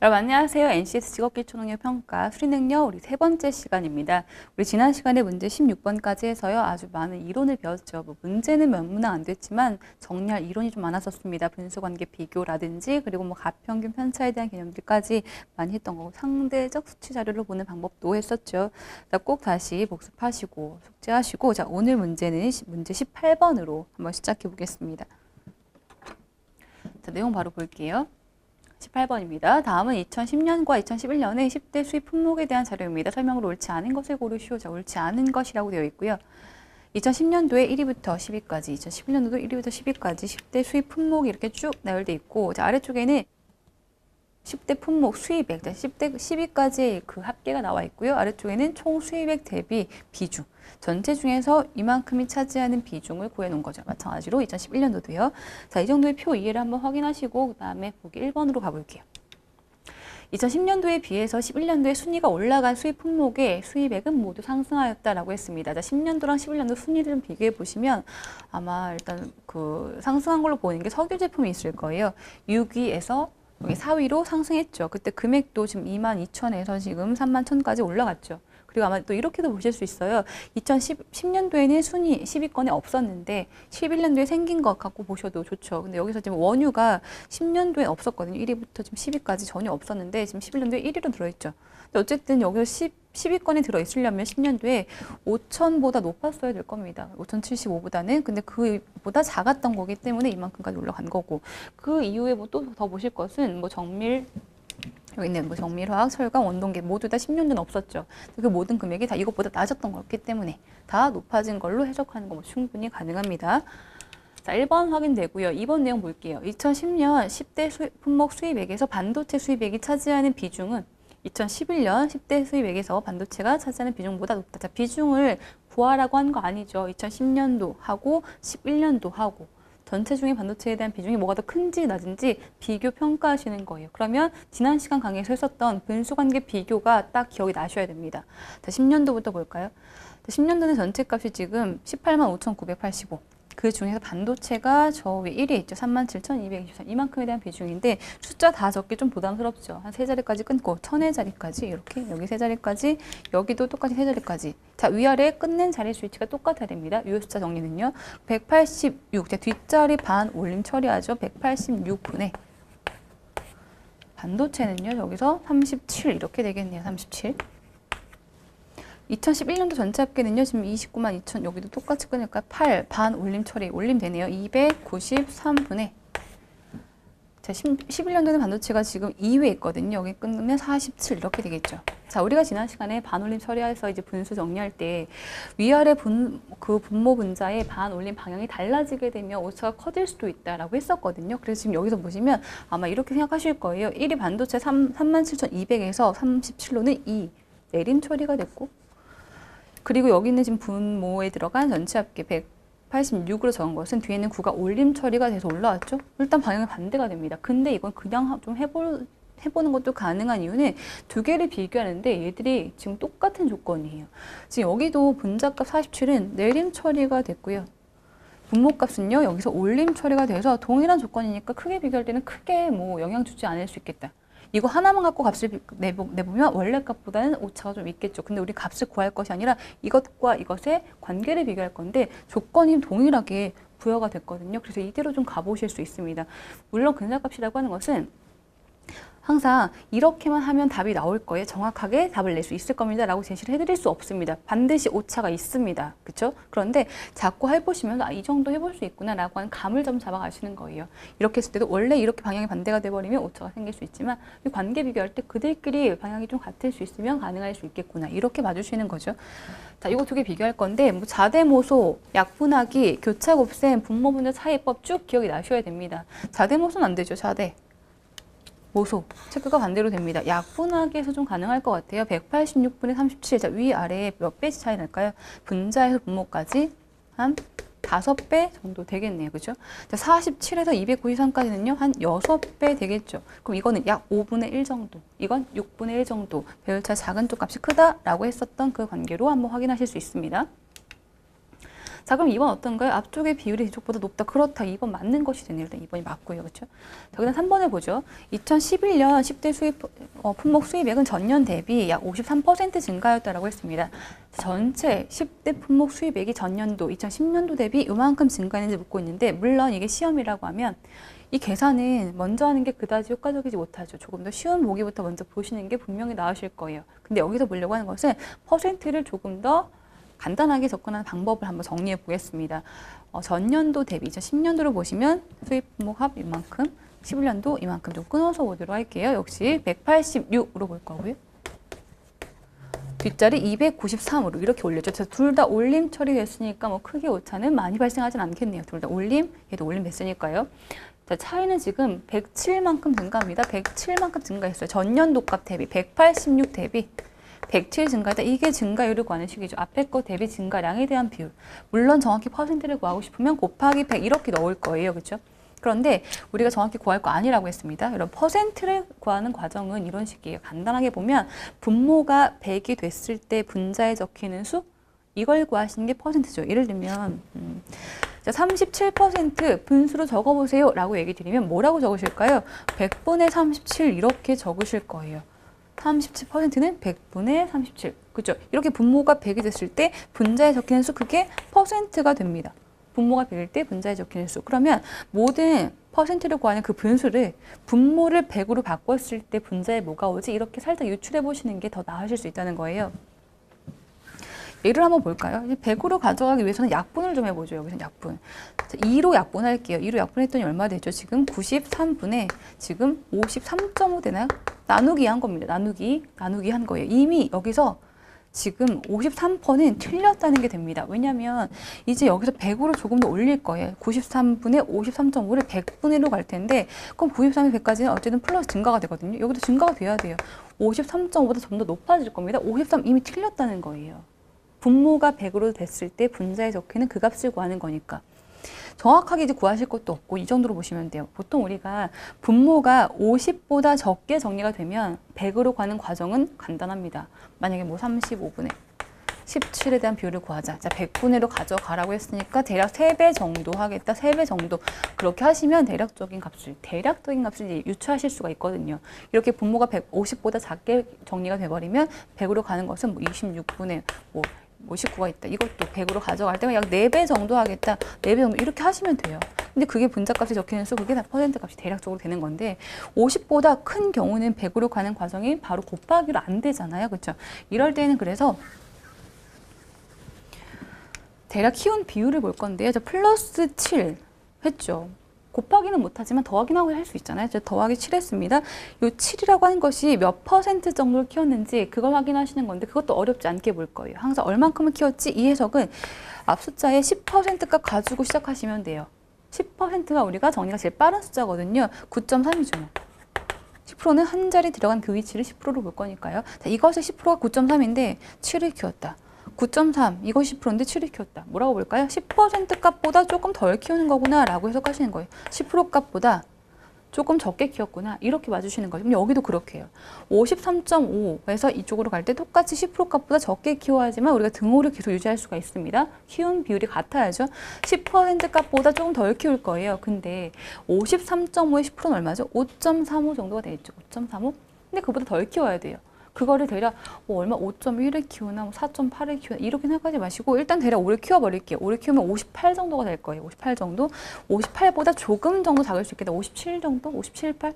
여러분 안녕하세요. NCS 직업기초능력 평가 수리능력 우리 세 번째 시간입니다. 우리 지난 시간에 문제 16번까지 해서요. 아주 많은 이론을 배웠죠. 뭐 문제는 몇 문항 안 됐지만 정리할 이론이 좀 많았었습니다. 분수관계 비교라든지 그리고 뭐 가평균 편차에 대한 개념들까지 많이 했던 거고 상대적 수치 자료를 보는 방법도 했었죠. 자, 꼭 다시 복습하시고 숙제하시고 자, 오늘 문제는 문제 18번으로 한번 시작해 보겠습니다. 자, 내용 바로 볼게요. 18번입니다. 다음은 2010년과 2011년의 10대 수입 품목에 대한 자료입니다. 설명으로 옳지 않은 것을 고르시오. 자, 옳지 않은 것이라고 되어 있고요. 2010년도에 1위부터 10위까지, 2011년도도 1위부터 10위까지 10대 수입 품목이 이렇게 쭉 나열되어 있고, 자, 아래쪽에는 10대 품목 수입액, 10대 10위까지의 그 합계가 나와 있고요. 아래쪽에는 총 수입액 대비 비중, 전체 중에서 이만큼이 차지하는 비중을 구해놓은 거죠. 마찬가지로 2011년도도요. 자, 이 정도의 표 이해를 한번 확인하시고 그 다음에 보기 1번으로 가볼게요. 2010년도에 비해서 11년도에 순위가 올라간 수입 품목의 수입액은 모두 상승하였다라고 했습니다. 자, 10년도랑 11년도 순위를 좀 비교해 보시면 아마 일단 그 상승한 걸로 보이는 게 석유 제품이 있을 거예요. 6위에서 여기 4위로 상승했죠. 그때 금액도 지금 22,000에서 지금 31,000까지 올라갔죠. 그리고 아마 또 이렇게도 보실 수 있어요. 2010년도에는 순위 10위권에 없었는데 11년도에 생긴 것 갖고 보셔도 좋죠. 근데 여기서 지금 원유가 10년도에 없었거든요. 1위부터 지금 10위까지 전혀 없었는데 지금 11년도에 1위로 들어있죠. 근데 어쨌든 여기서 10위권에 들어있으려면 10년도에 5,000보다 높았어야 될 겁니다. 5,075보다는. 근데 그보다 작았던 거기 때문에 이만큼까지 올라간 거고. 그 이후에 뭐 또 더 보실 것은 뭐 정밀, 여기 있는 뭐 정밀화학, 철강, 원동계 모두 다 10년도는 없었죠. 그 모든 금액이 다 이것보다 낮았던 거였기 때문에 다 높아진 걸로 해석하는 거 뭐 충분히 가능합니다. 자, 1번 확인되고요. 2번 내용 볼게요. 2010년 10대 품목 수입액에서 반도체 수입액이 차지하는 비중은 2011년 10대 수입액에서 반도체가 차지하는 비중보다 높다. 자, 비중을 구하라고 한 거 아니죠. 2010년도 하고 11년도 하고 전체 중에 반도체에 대한 비중이 뭐가 더 큰지 낮은지 비교 평가하시는 거예요. 그러면 지난 시간 강의에서 했었던 분수관계 비교가 딱 기억이 나셔야 됩니다. 자, 10년도부터 볼까요? 10년도는 전체 값이 지금 185,985. 그 중에서 반도체가 저 위에 1위에 있죠. 37,223. 이만큼에 대한 비중인데 숫자 다 적기 좀 부담스럽죠. 한 세 자리까지 끊고 1000의 자리까지 이렇게 여기 세 자리까지 여기도 똑같이 세 자리까지. 자, 위아래 끝낸 자리 수위치가 똑같아야 됩니다. 이 숫자 정리는요. 186. 자, 뒷자리 반 올림 처리하죠. 186분의 반도체는요. 여기서 37 이렇게 되겠네요. 37. 2011년도 전체 합계는요. 지금 29만 2천 여기도 똑같이 끊을까요? 8 반 올림 처리 올림 되네요. 293분의 자, 11년도는 반도체가 지금 2위에 있거든요. 여기 끊으면 47 이렇게 되겠죠. 자, 우리가 지난 시간에 반올림 처리해서 이제 분수 정리할 때 위아래 그 분모 분자의 반올림 방향이 달라지게 되면 오차가 커질 수도 있다라고 했었거든요. 그래서 지금 여기서 보시면 아마 이렇게 생각하실 거예요. 1위 반도체 37,200에서 37로는 2 내림 처리가 됐고 그리고 여기 있는 지금 분모에 들어간 전체 합계 186으로 적은 것은 뒤에는 9가 올림 처리가 돼서 올라왔죠. 일단 방향이 반대가 됩니다. 근데 이건 그냥 좀 해보는 것도 가능한 이유는 두 개를 비교하는데 얘들이 지금 똑같은 조건이에요. 지금 여기도 분자값 47은 내림 처리가 됐고요. 분모값은요 여기서 올림 처리가 돼서 동일한 조건이니까 크게 비교할 때는 크게 뭐 영향 주지 않을 수 있겠다. 이거 하나만 갖고 값을 내보면 원래 값보다는 오차가 좀 있겠죠. 근데 우리 값을 구할 것이 아니라 이것과 이것의 관계를 비교할 건데 조건이 동일하게 부여가 됐거든요. 그래서 이대로 좀 가보실 수 있습니다. 물론 근사값이라고 하는 것은 항상 이렇게만 하면 답이 나올 거예요. 정확하게 답을 낼 수 있을 겁니다. 라고 제시를 해드릴 수 없습니다. 반드시 오차가 있습니다. 그렇죠? 그런데 자꾸 해보시면서 이 정도 해볼 수 있구나 라고 하는 감을 좀 잡아가시는 거예요. 이렇게 했을 때도 원래 이렇게 방향이 반대가 돼버리면 오차가 생길 수 있지만 관계 비교할 때 그들끼리 방향이 좀 같을 수 있으면 가능할 수 있겠구나. 이렇게 봐주시는 거죠. 자, 이거 두 개 비교할 건데 뭐 자대모소, 약분하기, 교차곱셈, 분모분자 차이법 쭉 기억이 나셔야 됩니다. 자대모소는 안 되죠. 자대. 모소, 체크가 반대로 됩니다. 약분하기에서 좀 가능할 것 같아요. 186분의 37, 자, 위아래에 몇 배씩 차이 날까요? 분자에서 분모까지 한 5배 정도 되겠네요. 그죠? 자, 47에서 293까지는요, 한 6배 되겠죠. 그럼 이거는 약 5분의 1 정도, 이건 6분의 1 정도, 배열차 작은 쪽 값이 크다라고 했었던 그 관계로 한번 확인하실 수 있습니다. 자, 그럼 2번 어떤가요? 앞쪽의 비율이 뒤쪽보다 높다. 그렇다. 2번 맞는 것이 되네요. 일단 2번이 맞고요. 그렇죠? 자, 그다음 3번을 보죠. 2011년 10대 품목 수입액은 전년 대비 약 53% 증가하였다라고 했습니다. 전체 10대 품목 수입액이 전년도 2010년도 대비 이만큼 증가했는지 묻고 있는데, 물론 이게 시험이라고 하면 이 계산은 먼저 하는 게 그다지 효과적이지 못하죠. 조금 더 쉬운 보기부터 먼저 보시는 게 분명히 나으실 거예요. 근데 여기서 보려고 하는 것은 퍼센트를 조금 더 간단하게 접근하는 방법을 한번 정리해 보겠습니다. 전년도 대비 2010년도로 보시면 수입 품목 합 이만큼, 11년도 이만큼 좀 끊어서 보도록 할게요. 역시 186으로 볼 거고요. 뒷자리 293으로 이렇게 올렸죠. 둘 다 올림 처리됐으니까 뭐 크게 오차는 많이 발생하진 않겠네요. 둘 다 올림, 얘도 올림 됐으니까요. 자, 차이는 지금 107만큼 증가합니다. 107만큼 증가했어요. 전년도 값 대비 186 대비 107 증가했다. 이게 증가율을 구하는 식이죠. 앞에 거 대비 증가량에 대한 비율. 물론 정확히 퍼센트를 구하고 싶으면 곱하기 100 이렇게 넣을 거예요. 그렇죠? 그런데 우리가 정확히 구할 거 아니라고 했습니다. 이런 퍼센트를 구하는 과정은 이런 식이에요. 간단하게 보면 분모가 100이 됐을 때 분자에 적히는 수, 이걸 구하시는 게 퍼센트죠. 예를 들면 37% 분수로 적어보세요 라고 얘기 드리면 뭐라고 적으실까요? 100분의 37 이렇게 적으실 거예요. 37%는 100분의 37. 그죠? 이렇게 분모가 100이 됐을 때 분자에 적히는 수, 그게 퍼센트가 됩니다. 분모가 100일 때 분자에 적히는 수. 그러면 모든 퍼센트를 구하는 그 분수를 분모를 100으로 바꿨을 때 분자에 뭐가 오지? 이렇게 살짝 유출해 보시는 게 더 나으실 수 있다는 거예요. 예를 한번 볼까요? 100으로 가져가기 위해서는 약분을 좀 해보죠. 여기서 약분. 2로 약분할게요. 2로 약분했더니 얼마 되죠? 지금 93분의 지금 53.5 되나요? 나누기 한 겁니다. 나누기 한 거예요. 이미 여기서 지금 53%는 틀렸다는 게 됩니다. 왜냐하면 이제 여기서 100으로 조금 더 올릴 거예요. 93분의 53.5를 100분의 1로 갈 텐데, 그럼 93에 100까지는 어쨌든 플러스 증가가 되거든요. 여기도 증가가 돼야 돼요. 53.5보다 좀 더 높아질 겁니다. 53 이미 틀렸다는 거예요. 분모가 100으로 됐을 때 분자에 적히는 그 값을 구하는 거니까. 정확하게 이제 구하실 것도 없고 이 정도로 보시면 돼요. 보통 우리가 분모가 50보다 적게 정리가 되면 100으로 가는 과정은 간단합니다. 만약에 뭐 35분의 17에 대한 비율을 구하자. 자, 100분의 1로 가져가라고 했으니까 대략 3배 정도 하겠다. 3배 정도. 그렇게 하시면 대략적인 값을 이제 유추하실 수가 있거든요. 이렇게 분모가 150보다 작게 정리가 돼버리면 100으로 가는 것은 뭐 26분의 59가 있다. 이것도 100으로 가져갈 때면 약 4배 정도 하겠다. 4배 정도 이렇게 하시면 돼요. 근데 그게 분자값이 적히는 수, 그게 다 퍼센트 값이 대략적으로 되는 건데 50보다 큰 경우는 100으로 가는 과정이 바로 곱하기로 안 되잖아요. 그렇죠? 이럴 때는 그래서 대략 키운 비율을 볼 건데요. 저 플러스 7 했죠. 곱하기는 못하지만 더하기는 하고 할 수 있잖아요. 저 더하기 7 했습니다. 이 7이라고 하는 것이 몇 퍼센트 정도를 키웠는지 그걸 확인하시는 건데 그것도 어렵지 않게 볼 거예요. 항상 얼만큼을 키웠지? 이 해석은 앞 숫자의 10% 값 가지고 시작하시면 돼요. 10%가 우리가 정리가 제일 빠른 숫자거든요. 9.3이죠. 10%는 한 자리 들어간 그 위치를 10%로 볼 거니까요. 자, 이것의 10%가 9.3인데 7을 키웠다. 9.3, 이것이 10%인데 7을 키웠다. 뭐라고 볼까요? 10% 값보다 조금 덜 키우는 거구나 라고 해석하시는 거예요. 10% 값보다 조금 적게 키웠구나. 이렇게 봐주시는 거죠. 그럼 여기도 그렇게 해요. 53.5에서 이쪽으로 갈 때 똑같이 10% 값보다 적게 키워야지만 우리가 등호를 계속 유지할 수가 있습니다. 키운 비율이 같아야죠. 10% 값보다 조금 덜 키울 거예요. 근데 53.5의 10%는 얼마죠? 5.35 정도가 되겠죠. 5.35? 근데 그보다 덜 키워야 돼요. 그거를 대략 얼마 5.1을 키우나 4.8을 키우나 이렇게 생각하지 마시고 일단 대략 5를 키워버릴게요. 5를 키우면 58 정도가 될 거예요. 58 정도. 58보다 조금 정도 작을 수 있겠다. 57 정도? 57, 8?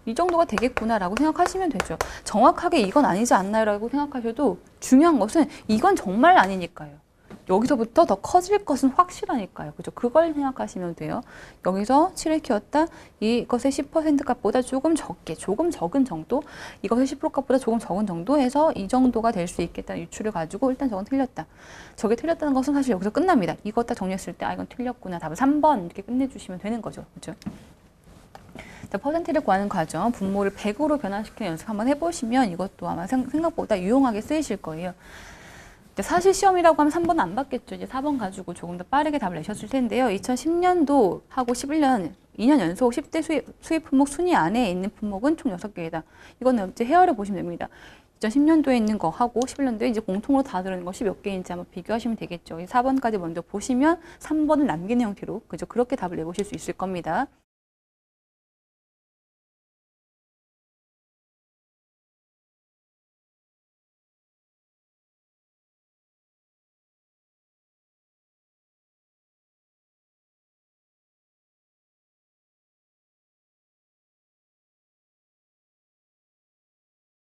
이 정도가 되겠구나라고 생각하시면 되죠. 정확하게 이건 아니지 않나요? 라고 생각하셔도 중요한 것은 이건 정말 아니니까요. 여기서부터 더 커질 것은 확실하니까요. 그죠? 그걸 생각하시면 돼요. 여기서 7을 키웠다. 이것의 10% 값보다 조금 적게, 조금 적은 정도, 이것의 10% 값보다 조금 적은 정도 해서 이 정도가 될 수 있겠다는 유추를 가지고 일단 저건 틀렸다. 저게 틀렸다는 것은 사실 여기서 끝납니다. 이것 다 정리했을 때 이건 틀렸구나. 답은 3번 이렇게 끝내주시면 되는 거죠. 그죠? 자, 퍼센트를 구하는 과정, 분모를 100으로 변화시키는 연습 한번 해보시면 이것도 아마 생각보다 유용하게 쓰이실 거예요. 사실 시험이라고 하면 3번 안 받겠죠. 이제 4번 가지고 조금 더 빠르게 답을 내셨을 텐데요. 2010년도 하고 11년 2년 연속 10대 수입 품목 순위 안에 있는 품목은 총 6개이다. 이거는 이제 헤어를 보시면 됩니다. 2010년도에 있는 거 하고 11년도에 이제 공통으로 다 들어있는 것이 몇 개인지 한번 비교하시면 되겠죠. 4번까지 먼저 보시면 3번을 남기는 형태로 그죠? 그렇게 답을 내보실 수 있을 겁니다.